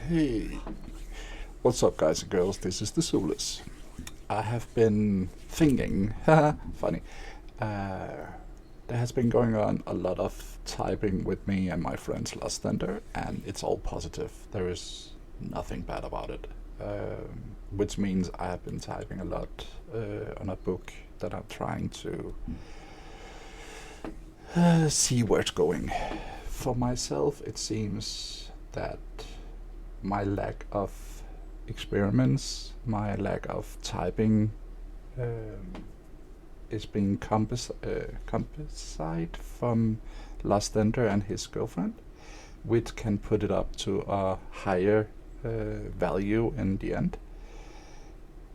Hey, what's up, guys and girls? This is TheZouless. I have been thinking, haha, funny. Uh, there has been going on a lot of typing with me and my friends last Thunder, and it's all positive. There is nothing bad about it. Which means I have been typing a lot on a book that I'm trying to see where it's going. For myself, it seems that my lack of experiments, my lack of typing, um, is being compensated from Lastender and his girlfriend, which can put it up to a higher value in the end.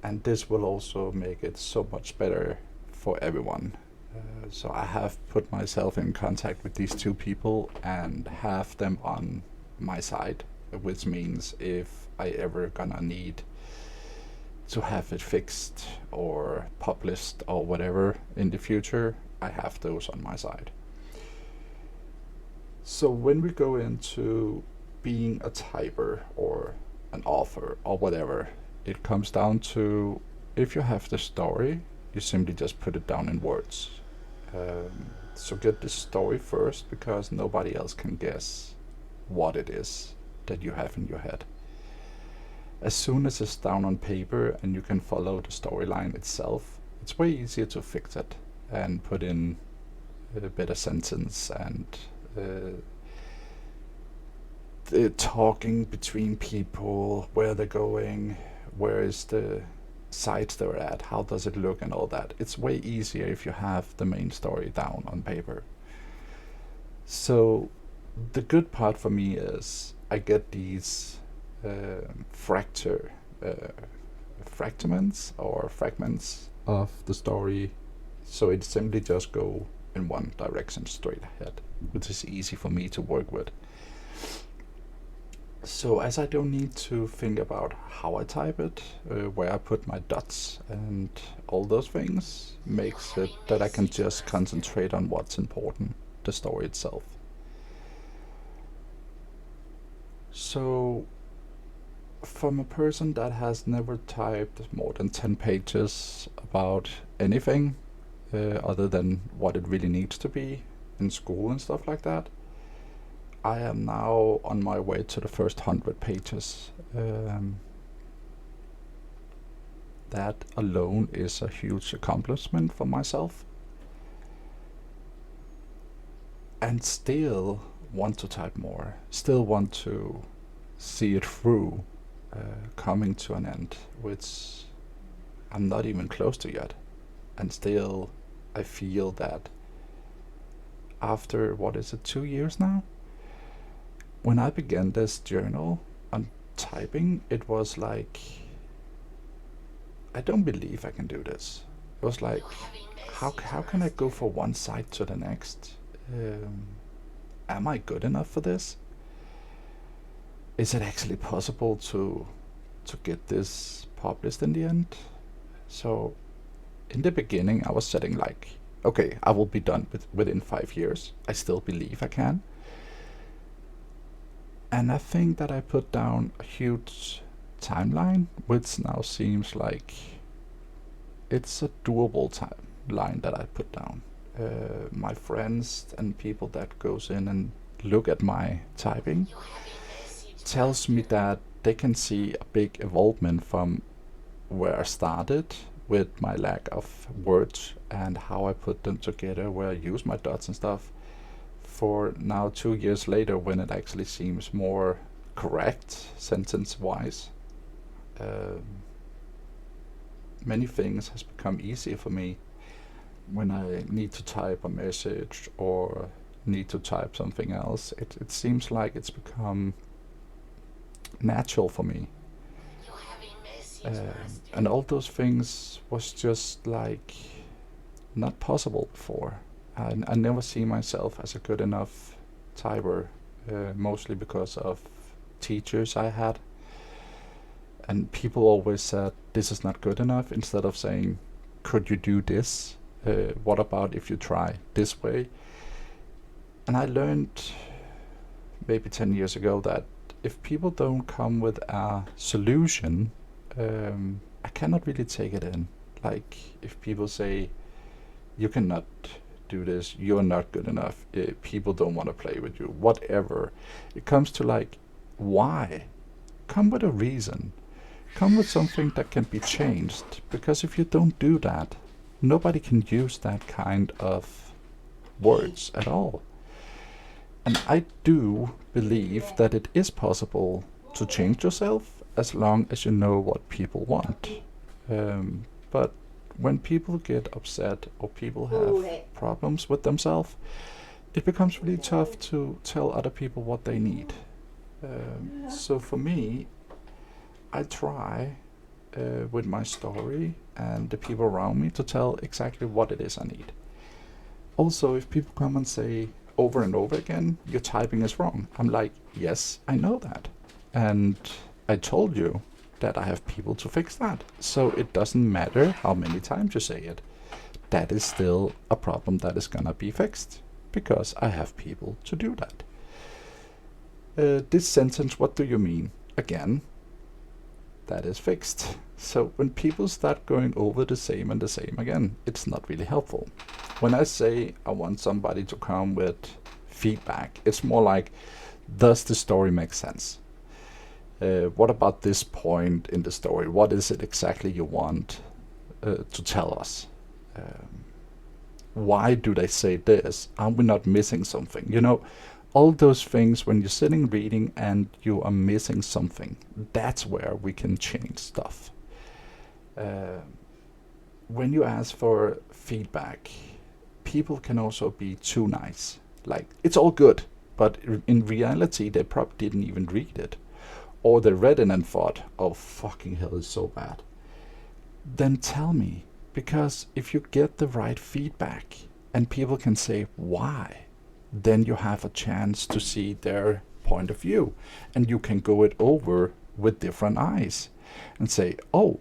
And this will also make it so much better for everyone. So I have put myself in contact with these two people and have them on my side, which means if I ever gonna need to have it fixed or published or whatever in the future, I have those on my side. So when we go into being a typer or an author or whatever, it comes down to, if you have the story, you simply just put it down in words. So get the story first, because nobody else can guess what it is that you have in your head. As soon as it's down on paper and you can follow the storyline itself, it's way easier to fix it and put in a better sentence and the talking between people, where they're going, where is the sites they're at, how does it look, and all that. It's way easier if you have the main story down on paper. So the good part for me is I get these fracture fragments or fragments of the story, so it simply just go in one direction straight ahead, which is easy for me to work with. So as I don't need to think about how I type it, where I put my dots and all those things, makes it that I can just concentrate on what's important, the story itself. So from a person that has never typed more than 10 pages about anything, other than what it really needs to be in school and stuff like that, I am now on my way to the first 100 pages. That alone is a huge accomplishment for myself, and still want to type more, still want to see it through, coming to an end, which I'm not even close to yet. And still, I feel that after, what is it, 2 years now? When I began this journal on typing, it was like, I don't believe I can do this. It was like, how can I go from one side to the next? Am I good enough for this? Is it actually possible to get this published in the end? So in the beginning, I was setting like, okay, I will be done within 5 years. I still believe I can. And I think that I put down a huge timeline, which now seems like it's a doable timeline that I put down. My friends and people that goes in and look at my typing tells me that they can see a big evolvement from where I started with my lack of words and how I put them together, where I use my dots and stuff, for now 2 years later, when it actually seems more correct sentence wise. Many things has become easier for me when I need to type a message or need to type something else. It seems like it's become natural for me. And all those things was just like not possible before. I never see myself as a good enough typer, mostly because of teachers I had. And people always said, this is not good enough, instead of saying, could you do this? What about if you try this way? And I learned maybe 10 years ago that if people don't come with a solution, I cannot really take it in. Like if people say you cannot do this, you're not good enough, people don't want to play with you, whatever. It comes to like, why? Come with a reason. Come with something that can be changed. Because if you don't do that, nobody can use that kind of words at all. And I do believe that it is possible to change yourself as long as you know what people want. But when people get upset or people have problems with themselves, it becomes really tough to tell other people what they need. So for me, I try with my story and the people around me to tell exactly what it is I need. Also, if people come and say over and over again, your typing is wrong, I'm like, yes, I know that. And I told you that I have people to fix that. So it doesn't matter how many times you say it. That is still a problem that is gonna be fixed because I have people to do that. This sentence, what do you mean? Again, that is fixed. So when people start going over the same and the same again, it's not really helpful. When I say I want somebody to come with feedback, it's more like, does the story make sense? What about this point in the story? What is it exactly you want to tell us? Why do they say this? Are we not missing something? You know, all those things when you're sitting reading and you are missing something, that's where we can change stuff. When you ask for feedback, people can also be too nice. Like, it's all good, but in reality, they probably didn't even read it. Or they read it and thought, oh, fucking hell, it's so bad. Then tell me, because if you get the right feedback and people can say why, then you have a chance to see their point of view and you can go it over with different eyes and say, oh,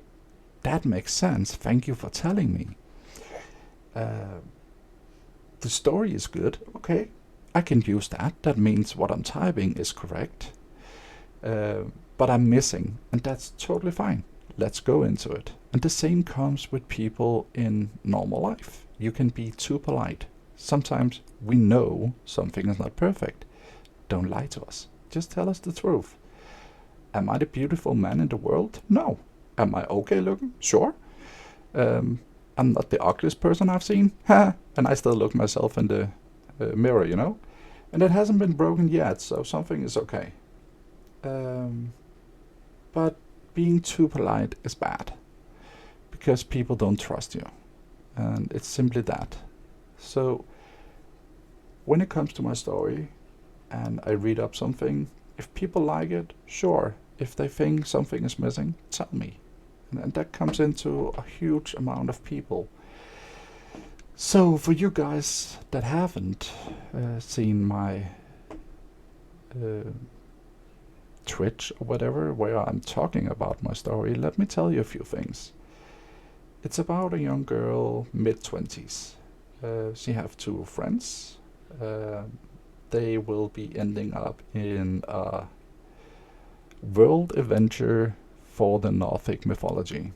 that makes sense, thank you for telling me. The story is good, okay, I can use that, that means what I'm typing is correct, but I'm missing, and that's totally fine, let's go into it. And the same comes with people in normal life. You can be too polite. Sometimes we know something is not perfect. Don't lie to us. Just tell us the truth. Am I the beautiful man in the world? No. Am I okay looking? Sure. I'm not the ugliest person I've seen. Ha! And I still look myself in the mirror, you know? And it hasn't been broken yet, so something is okay. But being too polite is bad. Because people don't trust you. And it's simply that. So when it comes to my story and I read up something, if people like it, sure. If they think something is missing, tell me. And that comes into a huge amount of people. So for you guys that haven't seen my Twitch or whatever, where I'm talking about my story, let me tell you a few things. It's about a young girl, mid-20s. She have two friends. They will be ending up in a world adventure for the Nordic mythology.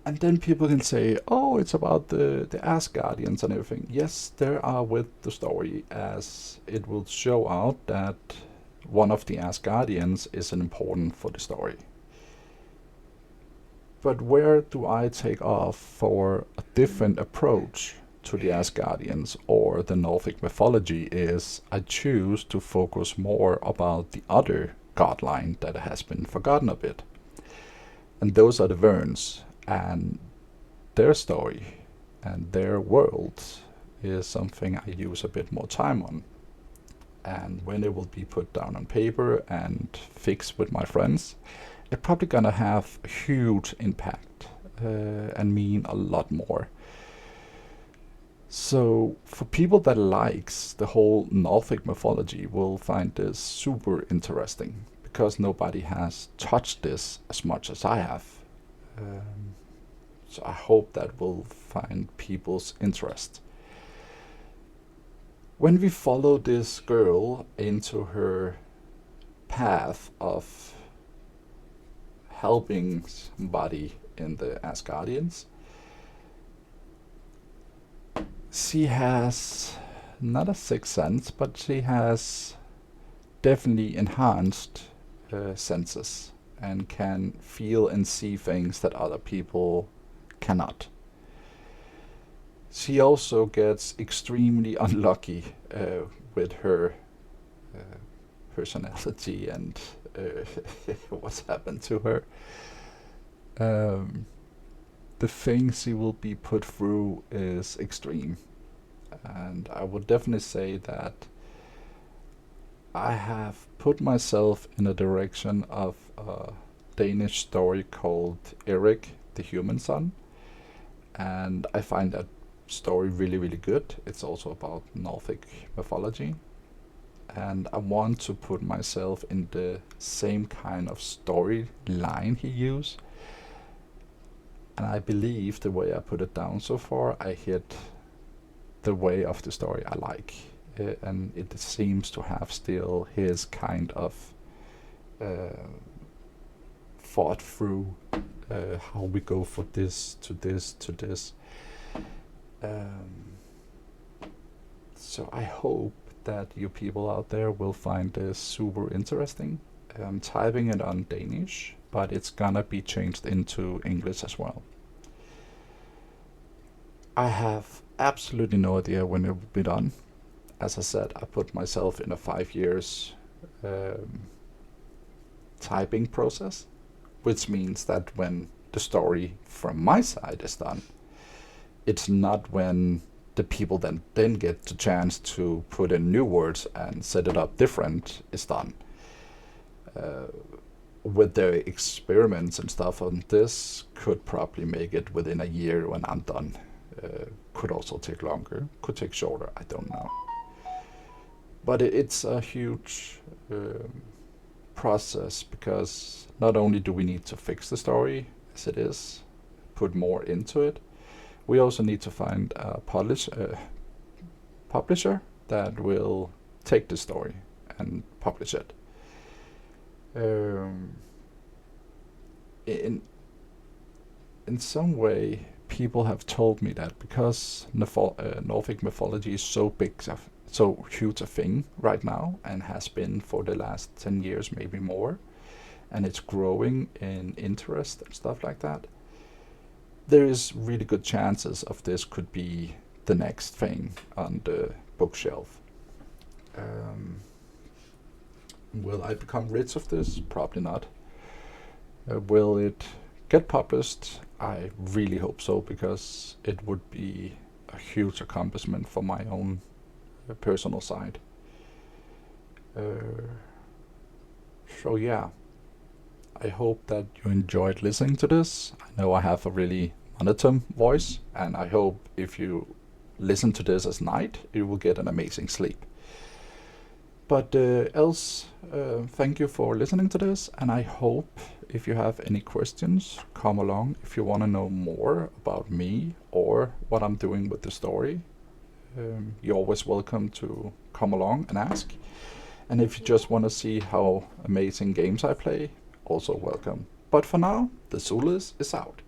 And then people can say, oh, it's about the Asgardians and everything. Yes, there are with the story, as it will show out that one of the Asgardians is important for the story. But where do I take off for a different approach to the Asgardians or the Nordic mythology is I choose to focus more about the other godline that has been forgotten a bit. And those are the Verns, and their story and their world is something I use a bit more time on. And when it will be put down on paper and fixed with my friends, it's probably gonna have a huge impact and mean a lot more. So for people that likes the whole Nordic mythology will find this super interesting because nobody has touched this as much as I have. So I hope that will find people's interest. when we follow this girl into her path of helping somebody in the Asgardians, she has not a sixth sense, but she has definitely enhanced senses and can feel and see things that other people cannot. She also gets extremely unlucky with her personality and what's happened to her. The things she will be put through is extreme, and I would definitely say that I have put myself in a direction of a Danish story called Eric the Human Son, and I find that story really, really good. It's also about Nordic mythology, and I want to put myself in the same kind of storyline he used. And I believe the way I put it down so far, I hit the way of the story I like. And it seems to have still his kind of thought through how we go for this to this to this. So I hope that you people out there will find this super interesting. I'm typing it on Danish, but it's gonna be changed into English as well. I have absolutely no idea when it will be done. As I said, I put myself in a 5 years typing process, which means that when the story from my side is done, it's not when the people then get the chance to put in new words and set it up different is done. With the experiments and stuff on this, could probably make it within a year when I'm done. Could also take longer, could take shorter, I don't know. But it's a huge process, because not only do we need to fix the story as it is, put more into it, we also need to find a publisher that will take the story and publish it. In some way, people have told me that because Nordic mythology is so big, so huge a thing right now, and has been for the last 10 years, maybe more, and it's growing in interest and stuff like that, there is really good chances of this could be the next thing on the bookshelf. Will I become rich of this? Probably not. Will it get published? I really hope so, because it would be a huge accomplishment for my own personal side. So yeah, I hope that you enjoyed listening to this. I know I have a really monotone voice, and I hope if you listen to this at night, you will get an amazing sleep. But else, thank you for listening to this, and I hope if you have any questions, come along. If you want to know more about me or what I'm doing with the story, you're always welcome to come along and ask. And if you just want to see how amazing games I play, also welcome. But for now, TheZouless is out.